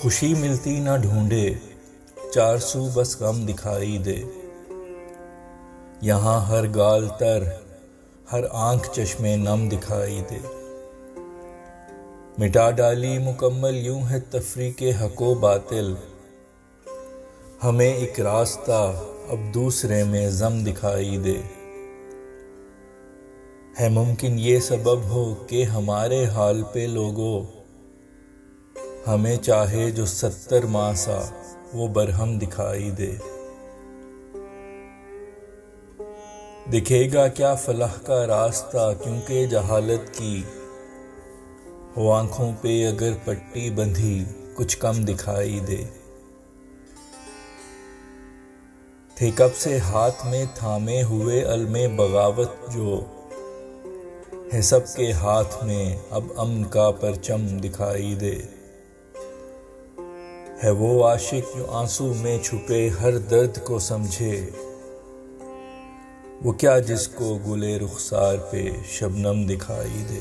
खुशी मिलती ना ढूंढे, 400 बस गम दिखाई दे। यहाँ हर गाल तर, हर आंख चश्मे नम दिखाई दे। मिटा डाली मुकम्मल यूं है तफरीके हको बातिल, हमें एक रास्ता अब दूसरे में जम दिखाई दे। है मुमकिन ये सबब हो कि हमारे हाल पे लोगों, हमें चाहे जो 70 माह सा वो बरहम दिखाई दे। दिखेगा क्या फलाह का रास्ता, क्योंकि जहालत की हो आंखों पे अगर पट्टी बंधी कुछ कम दिखाई दे। थे कब से हाथ में थामे हुए अलमे बगावत, जो है सबके हाथ में अब अमन का परचम दिखाई दे। है वो आशिक जो आंसू में छुपे हर दर्द को समझे, वो क्या जिसको गुले रुखसार पे शबनम दिखाई दे।